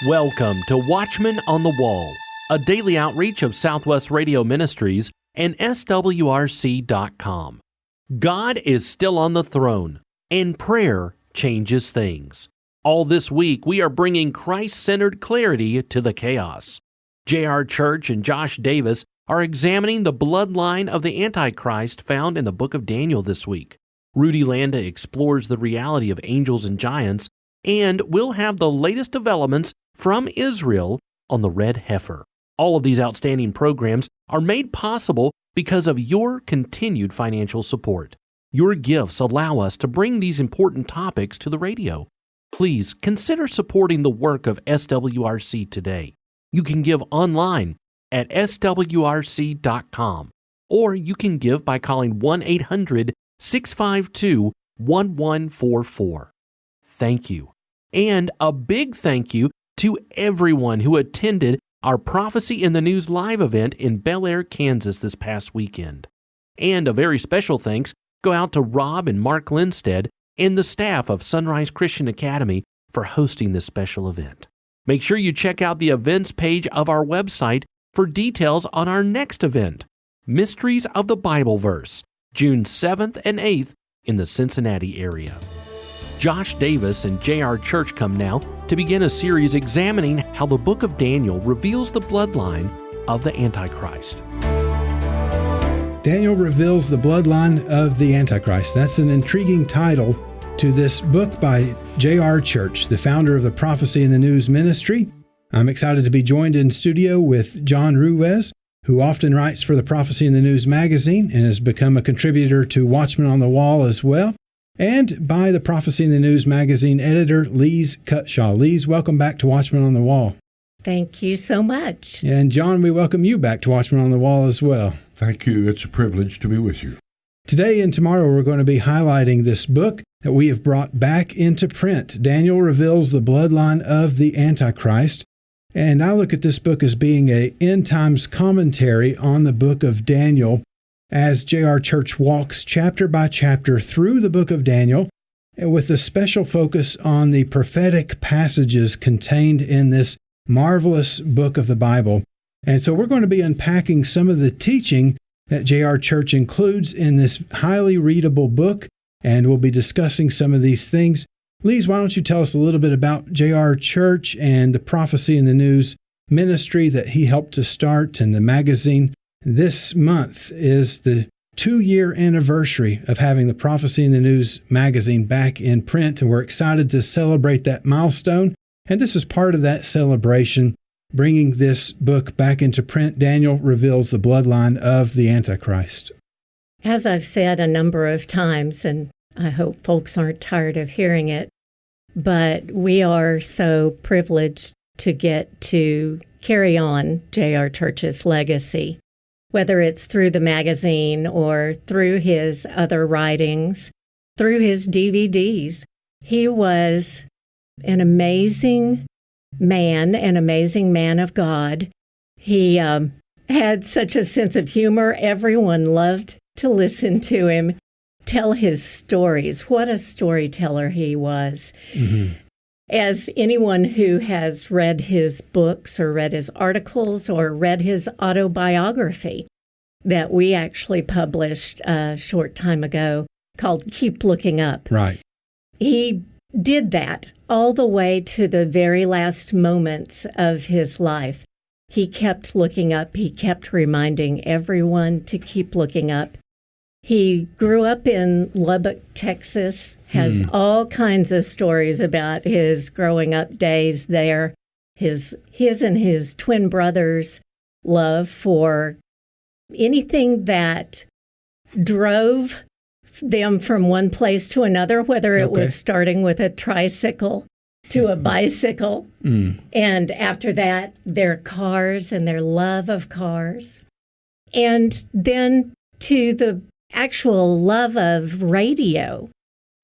Welcome to Watchman on the Wall, a daily outreach of Southwest Radio Ministries and SWRC.com. God is still on the throne, and prayer changes things. All this week, we are bringing Christ-centered clarity to the chaos. J.R. Church and Josh Davis are examining the bloodline of the Antichrist found in the book of Daniel this week. Rudy Landa explores the reality of angels and giants, and we'll have the latest developments from Israel on the red heifer. All of these outstanding programs are made possible because of your continued financial support. Your gifts allow us to bring these important topics to the radio. Please consider supporting the work of SWRC today. You can give online at swrc.com, or you can give by calling 1-800-652-1144. Thank you. And a big thank you to everyone who attended our Prophecy in the News live event in Bel Air, Kansas this past weekend. And a very special thanks go out to Rob and Mark Lindstead and the staff of Sunrise Christian Academy for hosting this special event. Make sure you check out the events page of our website for details on our next event, Mysteries of the Bible Verse, June 7th and 8th in the Cincinnati area. Josh Davis and J.R. Church come now to begin a series examining how the book of Daniel reveals the bloodline of the Antichrist. Daniel reveals the bloodline of the Antichrist. That's an intriguing title to this book by J.R. Church, the founder of the Prophecy in the News Ministry. I'm excited to be joined in studio with Jon Ruetz, who often writes for the Prophecy in the News magazine and has become a contributor to Watchman on the Wall as well, and by the Prophecy in the News magazine editor, Lise Cutshaw. Lise, welcome back to Watchman on the Wall. Thank you so much. And Jon, we welcome you back to Watchman on the Wall as well. Thank you. It's a privilege to be with you. Today and tomorrow, we're going to be highlighting this book that we have brought back into print. Daniel reveals the bloodline of the Antichrist. And I look at this book as being an end times commentary on the book of Daniel, as J.R. Church walks chapter by chapter through the book of Daniel, with a special focus on the prophetic passages contained in this marvelous book of the Bible. And so we're going to be unpacking some of the teaching that J.R. Church includes in this highly readable book, and we'll be discussing some of these things. Lise, why don't you tell us a little bit about J.R. Church and the Prophecy in the News ministry that he helped to start and the magazine. This month is the 2-year anniversary of having the Prophecy in the News magazine back in print, and we're excited to celebrate that milestone. And this is part of that celebration, bringing this book back into print. Daniel reveals the bloodline of the Antichrist. As I've said a number of times, and I hope folks aren't tired of hearing it, but we are so privileged to get to carry on J.R. Church's legacy, whether it's through the magazine or through his other writings, through his DVDs. He was an amazing man of God. He had such a sense of humor. Everyone loved to listen to him tell his stories. What a storyteller he was. Mm-hmm. As anyone who has read his books or read his articles or read his autobiography that we actually published a short time ago called Keep Looking Up. Right. He did that all the way to the very last moments of his life. He kept looking up. He kept reminding everyone to keep looking up. He grew up in Lubbock, Texas, has all kinds of stories about his growing up days there, his and his twin brothers' love for anything that drove them from one place to another, whether it was starting with a tricycle to a bicycle, and after that, their cars and their love of cars, and then to the actual love of radio.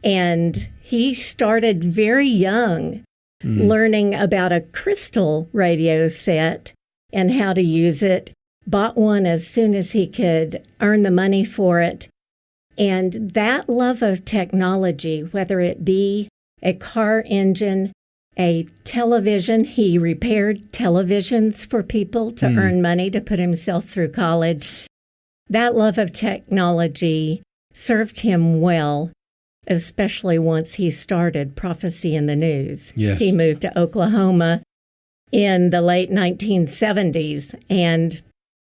And he started very young learning about a crystal radio set and how to use it, bought one as soon as he could earn the money for it. And that love of technology, whether it be a car engine a television. He repaired televisions for people to earn money to put himself through college. That love of technology served him well, especially once he started Prophecy in the News. Yes. He moved to Oklahoma in the late 1970s and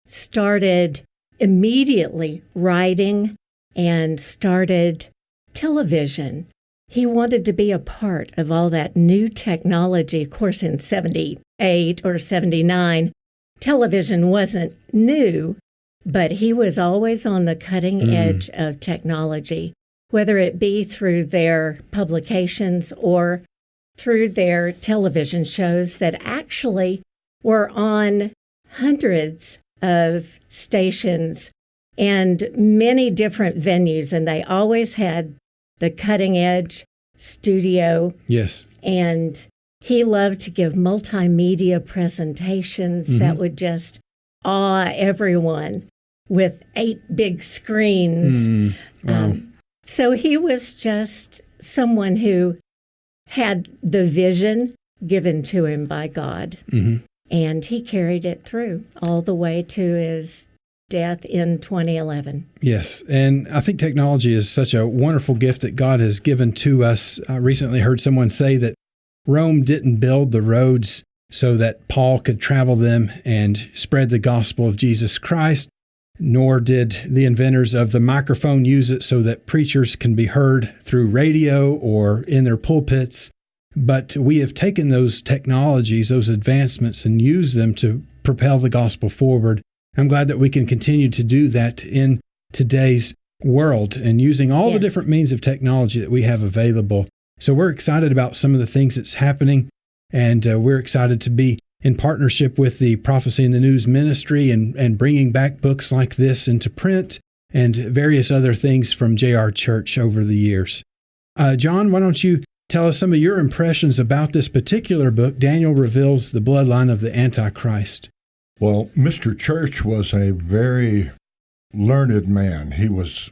started immediately writing and started television. He wanted to be a part of all that new technology. Of course, in 78 or 79, television wasn't new, but he was always on the cutting edge of technology, whether it be through their publications or through their television shows that actually were on hundreds of stations and many different venues, and they always had the cutting edge studio. Yes. And he loved to give multimedia presentations that would just awe everyone with 8 big screens. Wow. So he was just someone who had the vision given to him by God. And he carried it through all the way to his death in 2011. Yes, and I think technology is such a wonderful gift that God has given to us. I recently heard someone say that Rome didn't build the roads so that Paul could travel them and spread the gospel of Jesus Christ, nor did the inventors of the microphone use it so that preachers can be heard through radio or in their pulpits. But we have taken those technologies, those advancements, and used them to propel the gospel forward. I'm glad that we can continue to do that in today's world and using all the different means of technology that we have available. So we're excited about some of the things that's happening, and we're excited to be in partnership with the Prophecy in the News ministry and bringing back books like this into print and various other things from JR Church over the years. Jon, why don't you tell us some of your impressions about this particular book, Daniel Reveals the Bloodline of the Antichrist? Well, Mr. Church was a very learned man. He was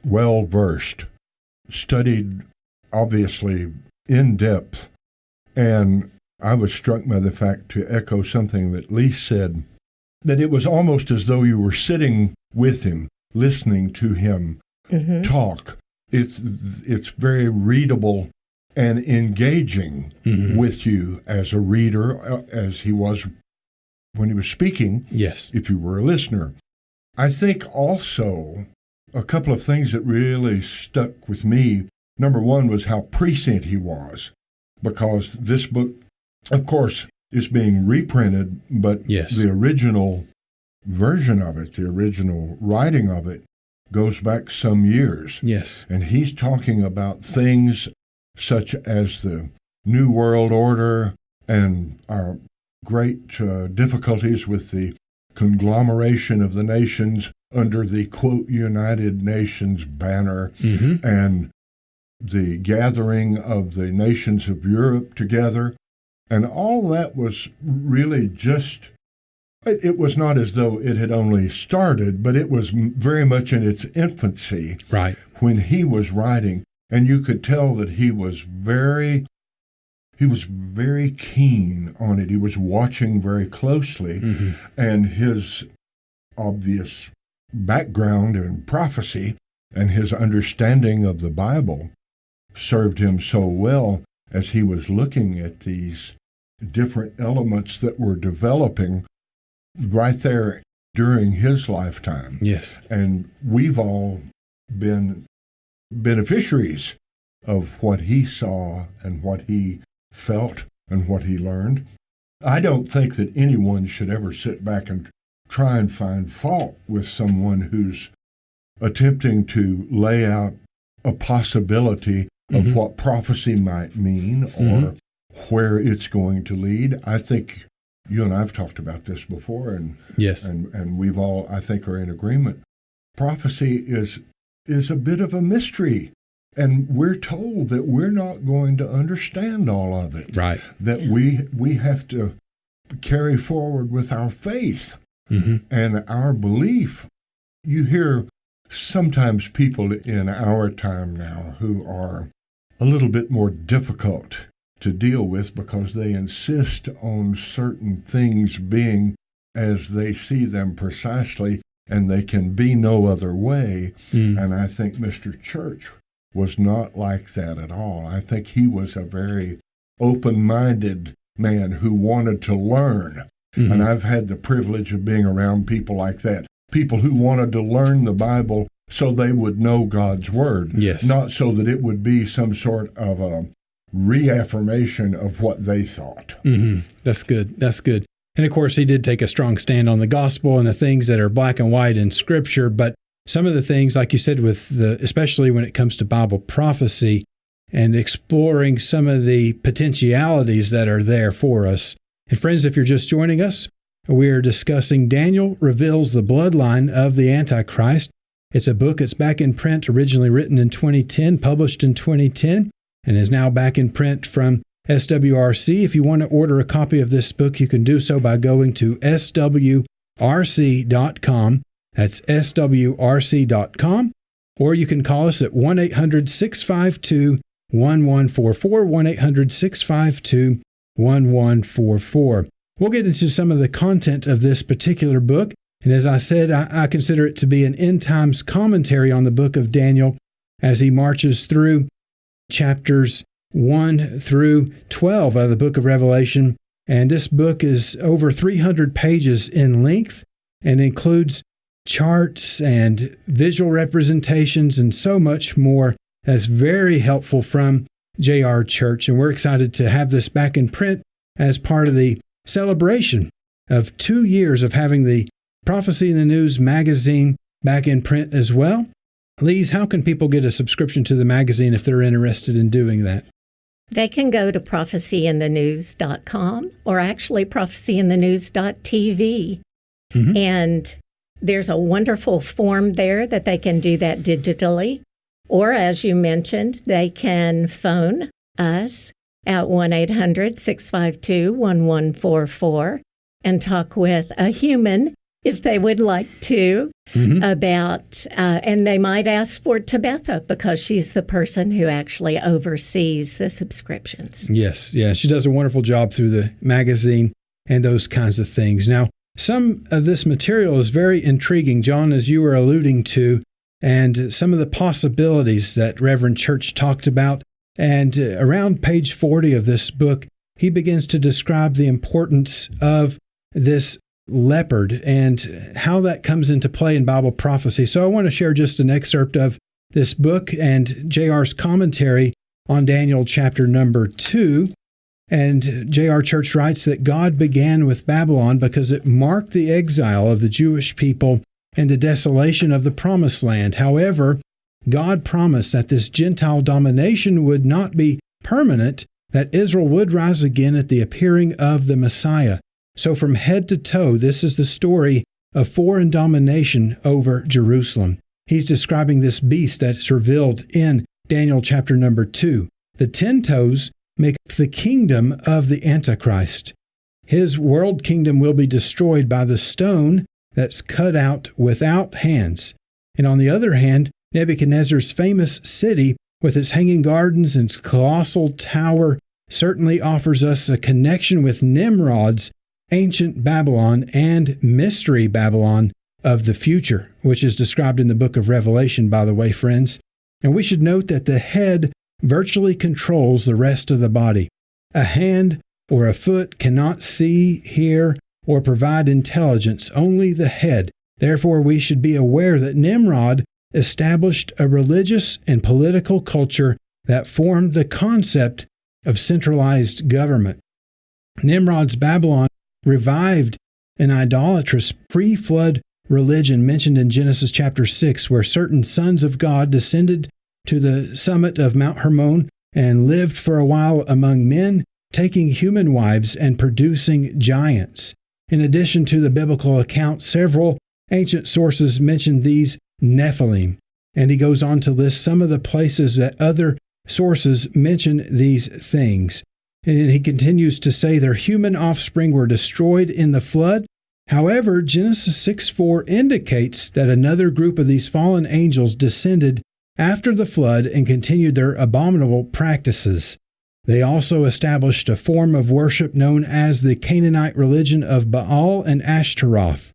well-versed, studied, obviously, in depth, and I was struck by the fact, to echo something that Lise said, that it was almost as though you were sitting with him, listening to him talk. It's very readable and engaging with you as a reader, as he was when he was speaking, yes, if you were a listener. I think also a couple of things that really stuck with me. Number one was how prescient he was, because this book, of course, is being reprinted, but the original version of it, the original writing of it, goes back some years. Yes. And he's talking about things such as the New World Order and our great difficulties with the conglomeration of the nations under the, quote, United Nations banner, and the gathering of the nations of Europe together. And all that was really just, it was not as though it had only started, but it was very much in its infancy when he was writing. And you could tell that he was very keen on it. He was watching very closely, and his obvious background in prophecy and his understanding of the Bible served him so well as he was looking at these different elements that were developing right there during his lifetime. Yes. And we've all been beneficiaries of what he saw and what he felt and what he learned. I don't think that anyone should ever sit back and try and find fault with someone who's attempting to lay out a possibility of what prophecy might mean or where it's going to lead. I think you and I have talked about this before, and and we've all, I think, are in agreement. Prophecy is a bit of a mystery. And we're told that we're not going to understand all of it. Right. That we have to carry forward with our faith and our belief. You hear sometimes people in our time now who are a little bit more difficult to deal with because they insist on certain things being as they see them precisely, and they can be no other way. And I think Mr. Church was not like that at all. I think he was a very open-minded man who wanted to learn. And I've had the privilege of being around people like that, people who wanted to learn the Bible so they would know God's Word, not so that it would be some sort of a reaffirmation of what they thought. That's good. That's good. And of course, he did take a strong stand on the gospel and the things that are black and white in Scripture. But some of the things, like you said, especially when it comes to Bible prophecy and exploring some of the potentialities that are there for us. And friends, if you're just joining us, we are discussing Daniel Reveals the Bloodline of the Antichrist. It's a book that's back in print, originally written in 2010, published in 2010, and is now back in print from SWRC. If you want to order a copy of this book, you can do so by going to swrc.com. That's swrc.com. Or you can call us at 1-800-652-1144, 1-800-652-1144. We'll get into some of the content of this particular book. And as I said, I consider it to be an end times commentary on the book of Daniel as he marches through chapters 1 through 12 of the book of Revelation. And this book is over 300 pages in length and includes charts and visual representations and so much more. That's very helpful from J.R. Church. And we're excited to have this back in print as part of the celebration of 2 years of having the Prophecy in the News magazine back in print as well. Lise, how can people get a subscription to the magazine if they're interested in doing that? They can go to prophecyinthenews.com or actually prophecyinthenews.tv. And there's a wonderful form there that they can do that digitally. Or as you mentioned, they can phone us at 1-800-652-1144 and talk with a human if they would like to about, and they might ask for Tabitha because she's the person who actually oversees the subscriptions. Yes, she does a wonderful job through the magazine and those kinds of things. Now, some of this material is very intriguing, John, as you were alluding to, and some of the possibilities that Reverend Church talked about. And around page 40 of this book, he begins to describe the importance of this leopard and how that comes into play in Bible prophecy. So I want to share just an excerpt of this book and J.R.'s commentary on Daniel chapter number 2. And J.R. Church writes that God began with Babylon because it marked the exile of the Jewish people and the desolation of the Promised Land. However, God promised that this Gentile domination would not be permanent, that Israel would rise again at the appearing of the Messiah. So from head to toe, this is the story of foreign domination over Jerusalem. He's describing this beast that's revealed in Daniel chapter number 2. The 10 toes make up the kingdom of the Antichrist. His world kingdom will be destroyed by the stone that's cut out without hands. And on the other hand, Nebuchadnezzar's famous city with its hanging gardens and its colossal tower certainly offers us a connection with Nimrod's ancient Babylon and mystery Babylon of the future, which is described in the book of Revelation, by the way, friends. And we should note that the head virtually controls the rest of the body. A hand or a foot cannot see, hear, or provide intelligence, only the head. Therefore, we should be aware that Nimrod established a religious and political culture that formed the concept of centralized government. Nimrod's Babylon revived an idolatrous pre-flood religion mentioned in Genesis chapter 6, where certain sons of God descended to the summit of Mount Hermon and lived for a while among men, taking human wives and producing giants. In addition to the biblical account, several ancient sources mention these Nephilim, and he goes on to list some of the places that other sources mention these things. And he continues to say their human offspring were destroyed in the flood. However, Genesis 6:4 indicates that another group of these fallen angels descended after the flood and continued their abominable practices. They also established a form of worship known as the Canaanite religion of Baal and Ashtaroth.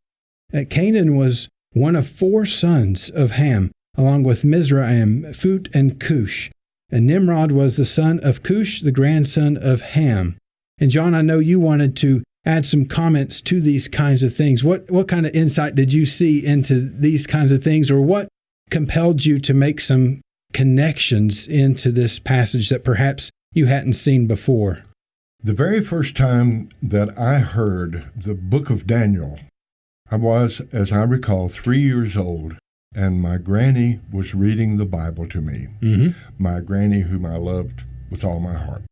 Canaan was one of 4 sons of Ham, along with Mizraim, Phut, and Cush. And Nimrod was the son of Cush, the grandson of Ham. And Jon, I know you wanted to add some comments to these kinds of things. What kind of insight did you see into these kinds of things, or what compelled you to make some connections into this passage that perhaps you hadn't seen before? The very first time that I heard the book of Daniel, I was, as I recall, 3 years old, and my granny was reading the Bible to me. My granny, whom I loved with all my heart.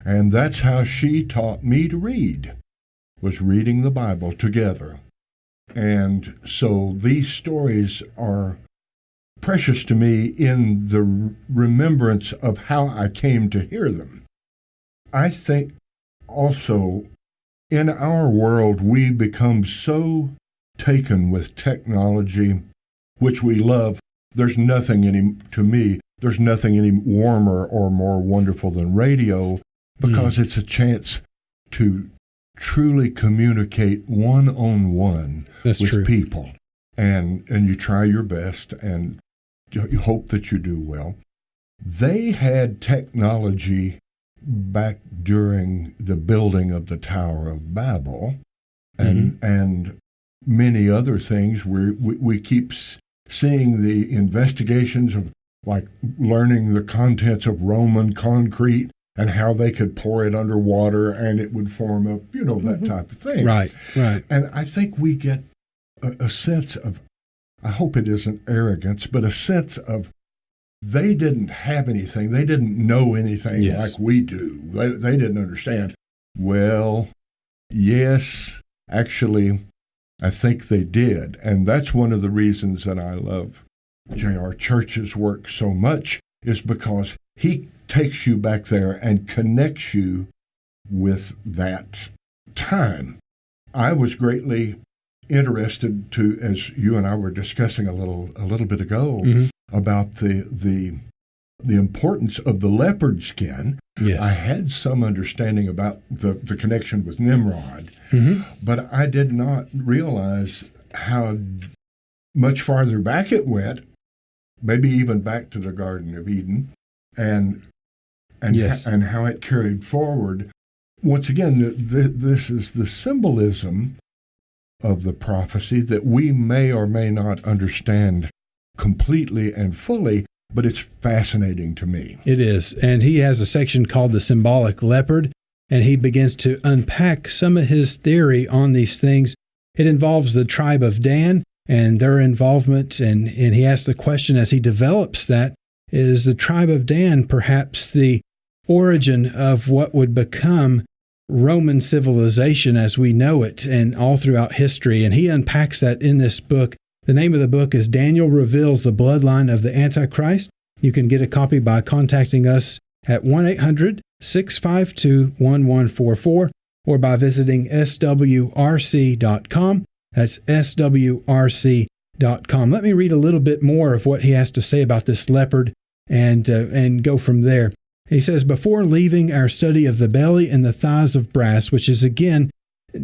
And that's how she taught me to read, was reading the Bible together. And so these stories are precious to me in the remembrance of how I came to hear them. I think also in our world we become so taken with technology, which we love. There's nothing there's nothing any warmer or more wonderful than radio, because it's a chance to truly communicate one-on-one with people. And you try your best, and you hope that you do well. They had technology back during the building of the Tower of Babel, and many other things where we keep seeing the investigations of, like, learning the contents of Roman concrete and how they could pour it underwater and it would form that type of thing. Right. And I think we get a sense of, I hope it isn't arrogance, but a sense of they didn't have anything. They didn't know anything like we do. They didn't understand. Well, yes, actually, I think they did. And that's one of the reasons that I love J.R. Church's work so much, is because he takes you back there and connects you with that time. I was greatly interested to, as you and I were discussing a little bit ago, about the importance of the leopard skin. Yes. I had some understanding about the connection with Nimrod, but I did not realize how much farther back it went, maybe even back to the Garden of Eden, and how it carried forward. Once again, this is the symbolism of the prophecy that we may or may not understand completely and fully, but it's fascinating to me. It is. And he has a section called the symbolic leopard, and he begins to unpack some of his theory on these things. It involves the tribe of Dan and their involvement, and he asks the question as he develops that, is the tribe of Dan perhaps the origin of what would become Roman civilization as we know it and all throughout history? And he unpacks that in this book. The name of the book is Daniel Reveals the Bloodline of the Antichrist. You can get a copy by contacting us at 1-800-652-1144 or by visiting swrc.com. That's swrc.com. Let me read a little bit more of what he has to say about this leopard and go from there. He says, before leaving our study of the belly and the thighs of brass, which is again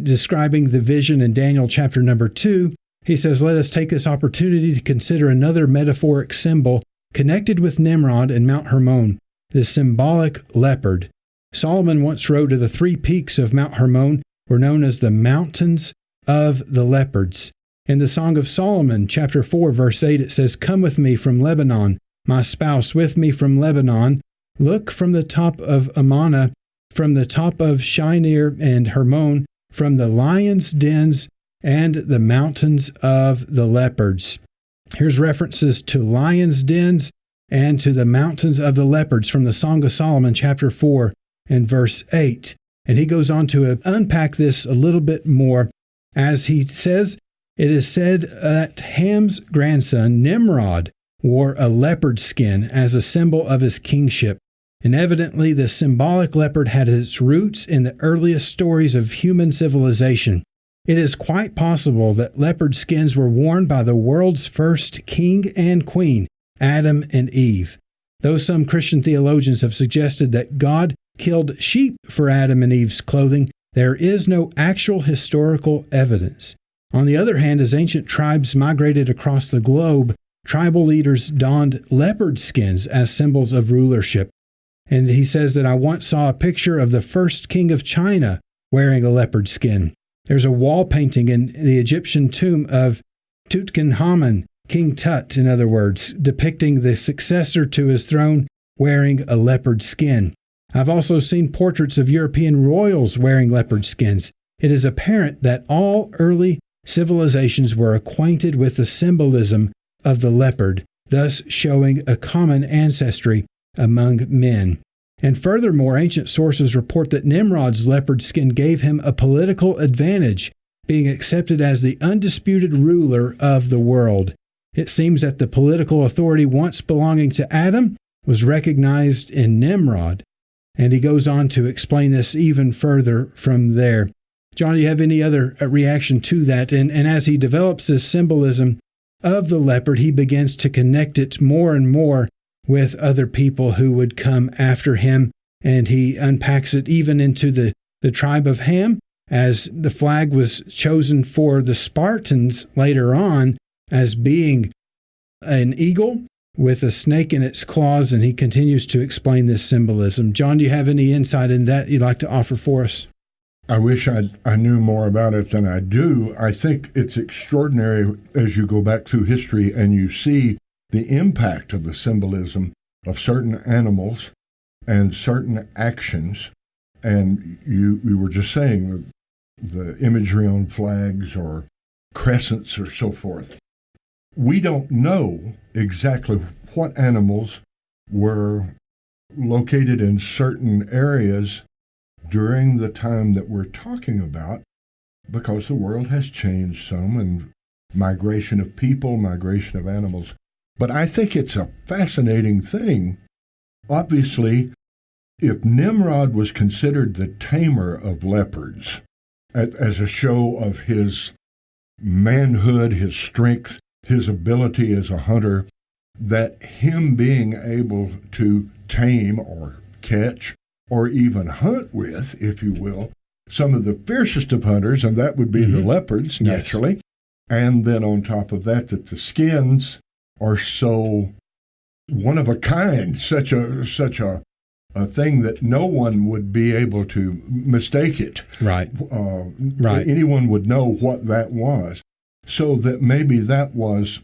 describing the vision in Daniel chapter number 2, he says, let us take this opportunity to consider another metaphoric symbol connected with Nimrod and Mount Hermon, the symbolic leopard. Solomon once wrote of the 3 peaks of Mount Hermon were known as the mountains of the leopards. In the Song of Solomon, chapter 4, verse 8, it says, come with me from Lebanon, my spouse, with me from Lebanon. Look from the top of Amana, from the top of Shinear and Hermon, from the lions' dens and the mountains of the leopards. Here's references to lions' dens and to the mountains of the leopards from the Song of Solomon, chapter 4 and verse 8. And he goes on to unpack this a little bit more as he says, it is said that Ham's grandson, Nimrod, wore a leopard skin as a symbol of his kingship. And evidently, the symbolic leopard had its roots in the earliest stories of human civilization. It is quite possible that leopard skins were worn by the world's first king and queen, Adam and Eve. Though some Christian theologians have suggested that God killed sheep for Adam and Eve's clothing, there is no actual historical evidence. On the other hand, as ancient tribes migrated across the globe, tribal leaders donned leopard skins as symbols of rulership. And he says that I once saw a picture of the first king of China wearing a leopard skin. There's a wall painting in the Egyptian tomb of Tutankhamun, King Tut, in other words, depicting the successor to his throne wearing a leopard skin. I've also seen portraits of European royals wearing leopard skins. It is apparent that all early civilizations were acquainted with the symbolism of the leopard, thus showing a common ancestry among men. And furthermore, ancient sources report that Nimrod's leopard skin gave him a political advantage, being accepted as the undisputed ruler of the world. It seems that the political authority once belonging to Adam was recognized in Nimrod. And he goes on to explain this even further from there. John, do you have any other reaction to that? And as he develops this symbolism of the leopard, he begins to connect it more and more with other people who would come after him. And he unpacks it even into the tribe of Ham, as the flag was chosen for the Spartans later on as being an eagle with a snake in its claws, and he continues to explain this symbolism. John, do you have any insight in that you'd like to offer for us? I wish I knew more about it than I do. I think it's extraordinary as you go back through history and you see the impact of the symbolism of certain animals and certain actions. And you were just saying the imagery on flags or crescents or so forth. We don't know exactly what animals were located in certain areas during the time that we're talking about, because the world has changed some, and migration of people, migration of animals. But I think it's a fascinating thing. Obviously, if Nimrod was considered the tamer of leopards, as a show of his manhood, his strength, his ability as a hunter, that him being able to tame or catch or even hunt with, if you will, some of the fiercest of hunters, and that would be the leopards, naturally. Yes. And then on top of that, that the skins are so one of a kind, such a thing that no one would be able to mistake it. Right. Right. Anyone would know what that was. So that maybe that was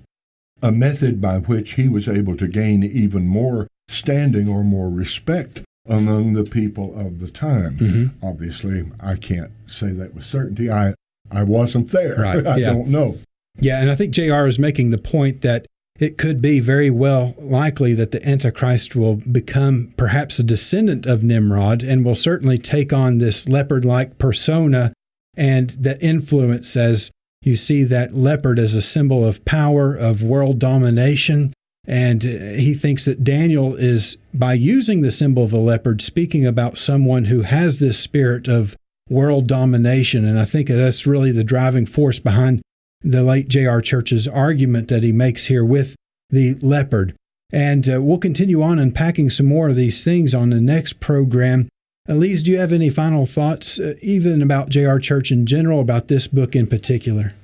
a method by which he was able to gain even more standing or more respect among the people of the time. Mm-hmm. Obviously, I can't say that with certainty. I wasn't there. Right. I don't know. Yeah, and I think J.R. is making the point that it could be very well likely that the Antichrist will become perhaps a descendant of Nimrod and will certainly take on this leopard-like persona and that influence, as you see that leopard as a symbol of power, of world domination. And he thinks that Daniel is, by using the symbol of a leopard, speaking about someone who has this spirit of world domination. And I think that's really the driving force behind the late J.R. Church's argument that he makes here with the leopard. And we'll continue on unpacking some more of these things on the next program. Lise, do you have any final thoughts, even about J.R. Church in general, about this book in particular?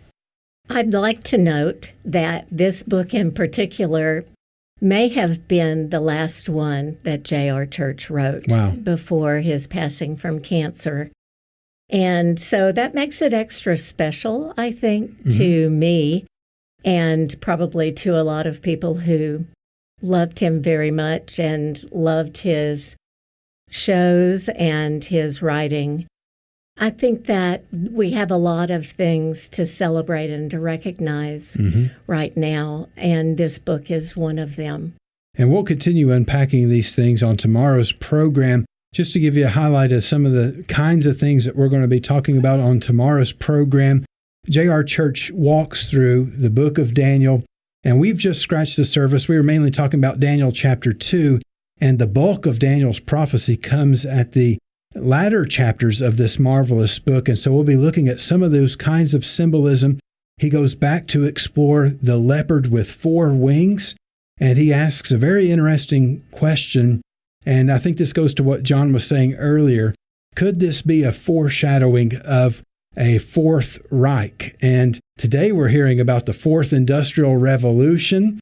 I'd like to note that this book in particular may have been the last one that J.R. Church wrote before his passing from cancer. And so that makes it extra special, I think, to me, and probably to a lot of people who loved him very much and loved his shows and his writing. I think that we have a lot of things to celebrate and to recognize right now, and this book is one of them. And we'll continue unpacking these things on tomorrow's program. Just to give you a highlight of some of the kinds of things that we're going to be talking about on tomorrow's program, J.R. Church walks through the book of Daniel, and we've just scratched the surface. We were mainly talking about Daniel chapter 2, and the bulk of Daniel's prophecy comes at the latter chapters of this marvelous book. And so we'll be looking at some of those kinds of symbolism. He goes back to explore the leopard with 4 wings, and he asks a very interesting question And I think this goes to what John was saying earlier. Could this be a foreshadowing of a Fourth Reich? And today we're hearing about the Fourth Industrial Revolution.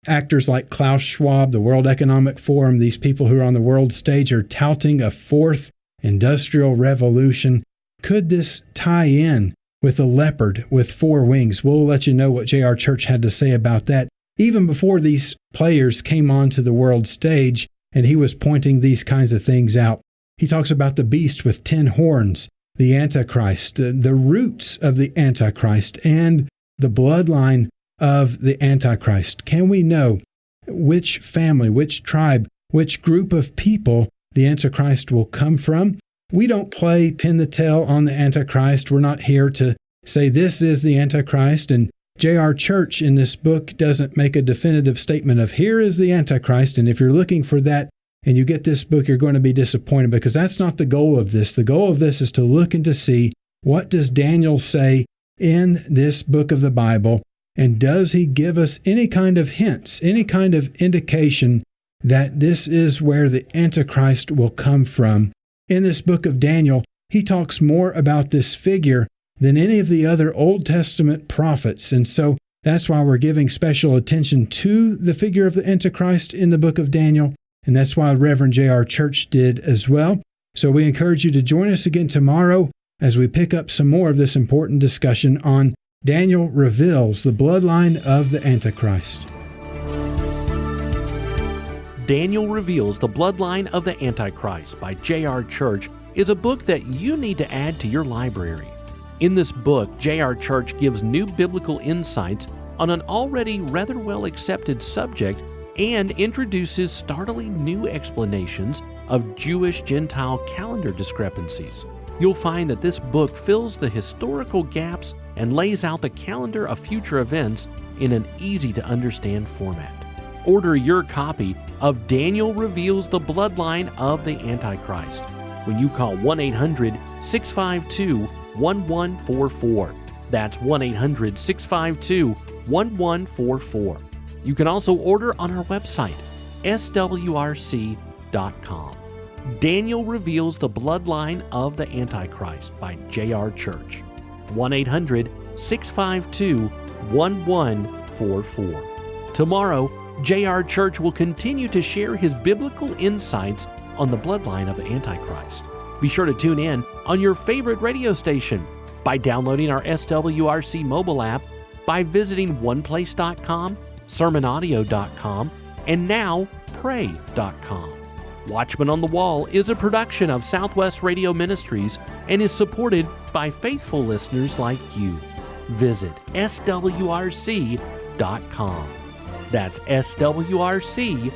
Actors like Klaus Schwab, the World Economic Forum, these people who are on the world stage are touting a Fourth Industrial Revolution. Could this tie in with a leopard with 4 wings? We'll let you know what J.R. Church had to say about that even before these players came onto the world stage, and he was pointing these kinds of things out. He talks about the beast with 10 horns, the Antichrist, the roots of the Antichrist, and the bloodline of the Antichrist. Can we know which family, which tribe, which group of people the Antichrist will come from? We don't play pin the tail on the Antichrist. We're not here to say this is the Antichrist. And J.R. Church in this book doesn't make a definitive statement of here is the Antichrist. And if you're looking for that and you get this book, you're going to be disappointed, because that's not the goal of this. The goal of this is to look and to see, what does Daniel say in this book of the Bible? And does he give us any kind of hints, any kind of indication that this is where the Antichrist will come from? In this book of Daniel, he talks more about this figure than any of the other Old Testament prophets. And so that's why we're giving special attention to the figure of the Antichrist in the book of Daniel. And that's why Reverend J.R. Church did as well. So we encourage you to join us again tomorrow as we pick up some more of this important discussion on Daniel Reveals the Bloodline of the Antichrist. Daniel Reveals the Bloodline of the Antichrist by J.R. Church is a book that you need to add to your library. In this book, J.R. Church gives new biblical insights on an already rather well-accepted subject and introduces startling new explanations of Jewish-Gentile calendar discrepancies. You'll find that this book fills the historical gaps and lays out the calendar of future events in an easy-to-understand format. Order your copy of Daniel Reveals the Bloodline of the Antichrist when you call 1-800-652-1144. That's 1-800-652-1144. You can also order on our website, swrc.com. Daniel Reveals the Bloodline of the Antichrist by J.R. Church. 1-800-652-1144. Tomorrow, J.R. Church will continue to share his biblical insights on the bloodline of the Antichrist. Be sure to tune in on your favorite radio station by downloading our SWRC mobile app, by visiting oneplace.com, sermonaudio.com, and now pray.com. Watchman on the Wall is a production of Southwest Radio Ministries and is supported by faithful listeners like you. Visit swrc.com. That's swrc.com.